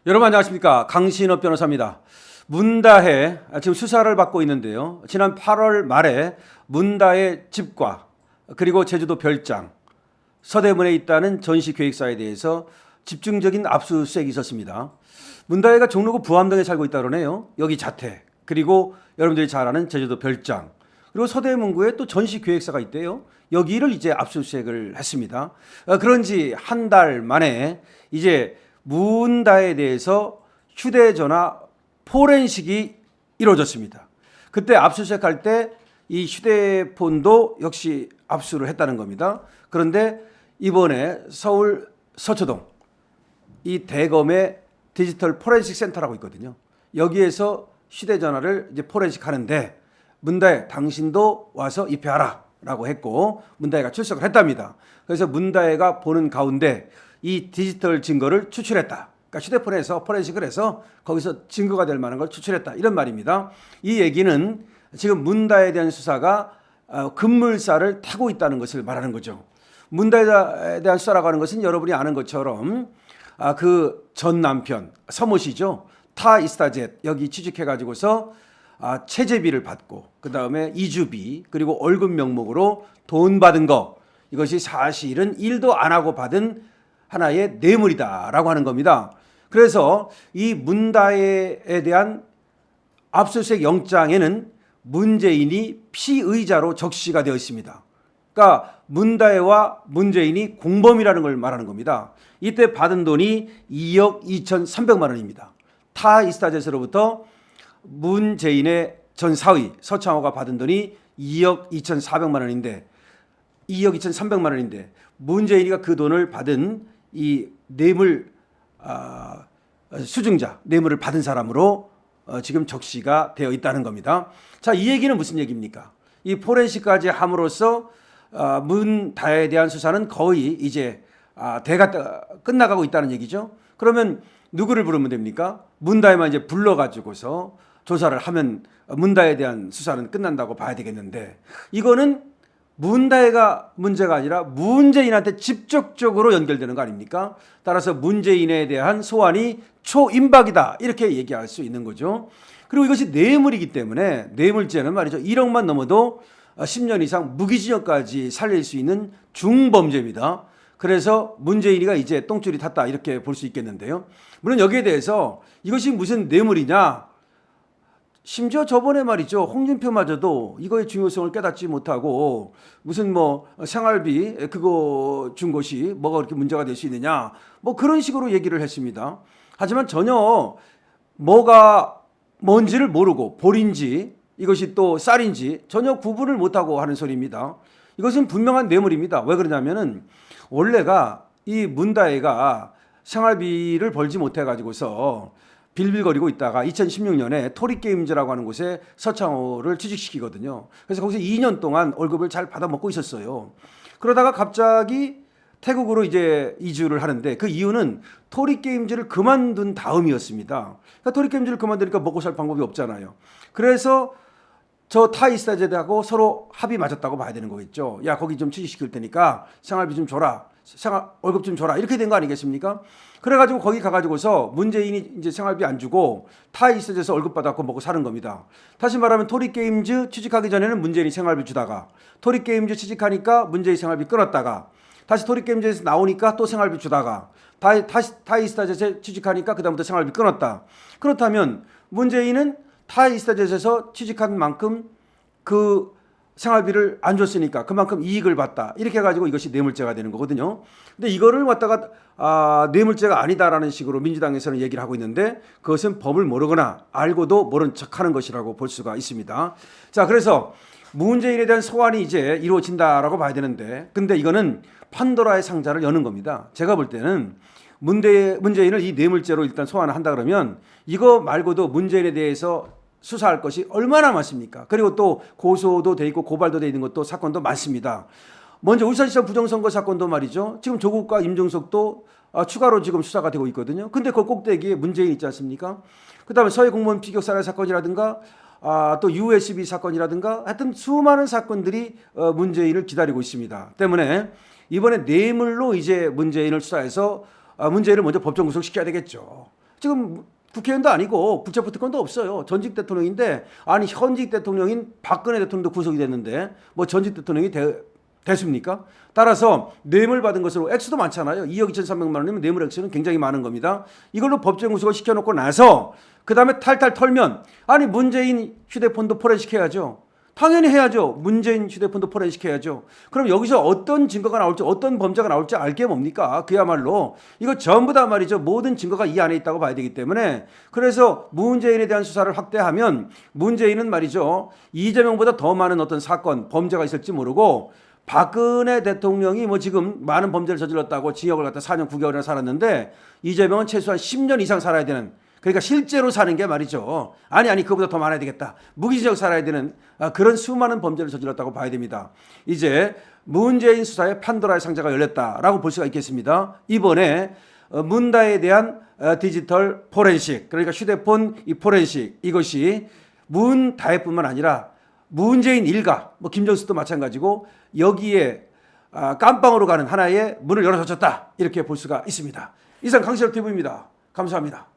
여러분 안녕하십니까. 강신업 변호사입니다. 문다혜 지금 수사를 받고 있는데요. 지난 8월 말에 문다혜 집과 그리고 제주도 별장 서대문에 있다는 전시계획사에 대해서 집중적인 압수수색이 있었습니다. 문다혜가 종로구 부암동에 살고 있다 그러네요. 여기 자택 그리고 여러분들이 잘 아는 제주도 별장 그리고 서대문구에 또 전시계획사가 있대요. 여기를 이제 압수수색을 했습니다. 그런지 한 달 만에 이제 문다혜에 대해서 휴대전화 포렌식이 이루어졌습니다. 그때 압수수색할 때 이 휴대폰도 역시 압수를 했다는 겁니다. 그런데 이번에 서울 서초동 이 대검의 디지털 포렌식 센터라고 있거든요. 여기에서 휴대전화를 이제 포렌식 하는데 문다혜 당신도 와서 입회하라 라고 했고 문다혜가 출석을 했답니다. 그래서 문다혜가 보는 가운데 이 디지털 증거를 추출했다. 그러니까 휴대폰에서 포렌식을 해서 거기서 증거가 될 만한 걸 추출했다. 이런 말입니다. 이 얘기는 지금 문다혜에 대한 수사가 급물살을 타고 있다는 것을 말하는 거죠. 문다혜에 대한 수사라고 하는 것은 여러분이 아는 것처럼 그 전 남편 서모 씨죠. 타 이스타젯 여기 취직해가지고서 체재비를 받고 그 다음에 이주비 그리고 월급 명목으로 돈 받은 거 이것이 사실은 일도 안 하고 받은 하나의 뇌물이다라고 하는 겁니다. 그래서 이 문다혜에 대한 압수수색 영장에는 문재인이 피의자로 적시가 되어 있습니다. 그러니까 문다혜와 문재인이 공범이라는 걸 말하는 겁니다. 이때 받은 돈이 2억 2,300만 원입니다. 타 이스타젯으로부터 문재인의 전 사위 서창호가 받은 돈이 2억 2,400만 원인데 2억 2,300만 원인데 문재인이가 그 돈을 받은 이 뇌물 수증자 뇌물을 받은 사람으로 지금 적시가 되어 있다는 겁니다. 자, 이 얘기는 무슨 얘기입니까? 이 포렌식까지 함으로써 문다혜에 대한 수사는 거의 이제 대가 끝나가고 있다는 얘기죠. 그러면 누구를 부르면 됩니까? 문다혜만 이제 불러가지고서 조사를 하면 문다혜에 대한 수사는 끝난다고 봐야 되겠는데 이거는 문다혜가 문제가 아니라 문재인한테 직접적으로 연결되는 거 아닙니까? 따라서 문재인에 대한 소환이 초임박이다 이렇게 얘기할 수 있는 거죠. 그리고 이것이 뇌물이기 때문에 뇌물죄는 말이죠. 1억만 넘어도 10년 이상 무기징역까지 살릴 수 있는 중범죄입니다. 그래서 문재인이가 이제 똥줄이 탔다 이렇게 볼 수 있겠는데요. 물론 여기에 대해서 이것이 무슨 뇌물이냐 심지어 저번에 말이죠. 홍준표마저도 이거의 중요성을 깨닫지 못하고 무슨 뭐 생활비 그거 준 것이 뭐가 그렇게 문제가 될 수 있느냐 뭐 그런 식으로 얘기를 했습니다. 하지만 전혀 뭐가 뭔지를 모르고 볼인지 이것이 또 쌀인지 전혀 구분을 못하고 하는 소리입니다. 이것은 분명한 뇌물입니다. 왜 그러냐면은 원래가 이 문다혜가 생활비를 벌지 못해 가지고서 빌빌거리고 있다가 2016년에 토리게임즈라고 하는 곳에 서창호를 취직시키거든요. 그래서 거기서 2년 동안 월급을 잘 받아먹고 있었어요. 그러다가 갑자기 태국으로 이제 이주를 하는데 그 이유는 토리게임즈를 그만둔 다음이었습니다. 그러니까 토리게임즈를 그만두니까 먹고 살 방법이 없잖아요. 그래서 저 타이스타제드하고 서로 합의 맞았다고 봐야 되는 거겠죠. 야 거기 좀 취직시킬 테니까 생활비 좀 줘라. 월급 좀 줘라. 이렇게 된 거 아니겠습니까? 그래가지고 거기 가가지고서 문재인이 이제 생활비 안 주고 타이스타제드에서 월급 받았고 먹고 사는 겁니다. 다시 말하면 토리게임즈 취직하기 전에는 문재인이 생활비 주다가 토리게임즈 취직하니까 문재인 생활비 끊었다가 다시 토리게임즈에서 나오니까 또 생활비 주다가 다시 타이스타제드에 취직하니까 그다음부터 생활비 끊었다. 그렇다면 문재인은 타이스타젯에서 취직한 만큼 그 생활비를 안 줬으니까 그만큼 이익을 봤다. 이렇게 해가지고 이것이 뇌물죄가 되는 거거든요. 근데 이거를 갖다가 뇌물죄가 아니다라는 식으로 민주당에서는 얘기를 하고 있는데 그것은 법을 모르거나 알고도 모른 척하는 것이라고 볼 수가 있습니다. 자, 그래서 문재인에 대한 소환이 이제 이루어진다라고 봐야 되는데 근데 이거는 판도라의 상자를 여는 겁니다. 제가 볼 때는 문재인을 이 뇌물죄로 일단 소환을 한다 그러면 이거 말고도 문재인에 대해서 수사할 것이 얼마나 많습니까? 그리고 또 고소도 돼 있고 고발도 돼 있는 것도 사건도 많습니다. 먼저 울산시장 부정선거 사건도 말이죠. 지금 조국과 임종석도 추가로 지금 수사가 되고 있거든요. 근데 그 꼭대기에 문재인 있지 않습니까? 그다음에 서해 공무원 피격 살해 사건이라든가 또 USB 사건이라든가 하여튼 수많은 사건들이 문재인을 기다리고 있습니다. 때문에 이번에 뇌물로 이제 문재인을 수사해서 문재인을 먼저 법정 구속시켜야 되겠죠. 지금 국회의원도 아니고 불체포 특권도 없어요. 전직 대통령인데 아니 현직 대통령인 박근혜 대통령도 구속이 됐는데 뭐 전직 대통령이 됐습니까? 따라서 뇌물 받은 것으로 액수도 많잖아요. 2억 2,300만 원이면 뇌물 액수는 굉장히 많은 겁니다. 이걸로 법정 구속을 시켜놓고 나서 그 다음에 탈탈 털면 아니 문재인 휴대폰도 포렌식해야죠. 당연히 해야죠. 문재인 휴대폰도 포렌식해야죠. 그럼 여기서 어떤 증거가 나올지 어떤 범죄가 나올지 알게 뭡니까? 그야말로 이거 전부 다 말이죠. 모든 증거가 이 안에 있다고 봐야 되기 때문에 그래서 문재인에 대한 수사를 확대하면 문재인은 말이죠. 이재명보다 더 많은 어떤 사건 범죄가 있을지 모르고 박근혜 대통령이 뭐 지금 많은 범죄를 저질렀다고 징역을 갖다 4년 9개월이나 살았는데 이재명은 최소한 10년 이상 살아야 되는 그러니까 실제로 사는 게 말이죠. 아니 그거보다 더 많아야 되겠다. 무기징역 살아야 되는 그런 수많은 범죄를 저질렀다고 봐야 됩니다. 이제 문재인 수사의 판도라의 상자가 열렸다라고 볼 수가 있겠습니다. 이번에 문다에 대한 디지털 포렌식 그러니까 휴대폰 이 포렌식 이것이 문다혜뿐만 아니라 문재인 일가 뭐 김정숙도 마찬가지고 여기에 깜빵으로 가는 하나의 문을 열어젖혔다 이렇게 볼 수가 있습니다. 이상 강시럽 TV입니다. 감사합니다.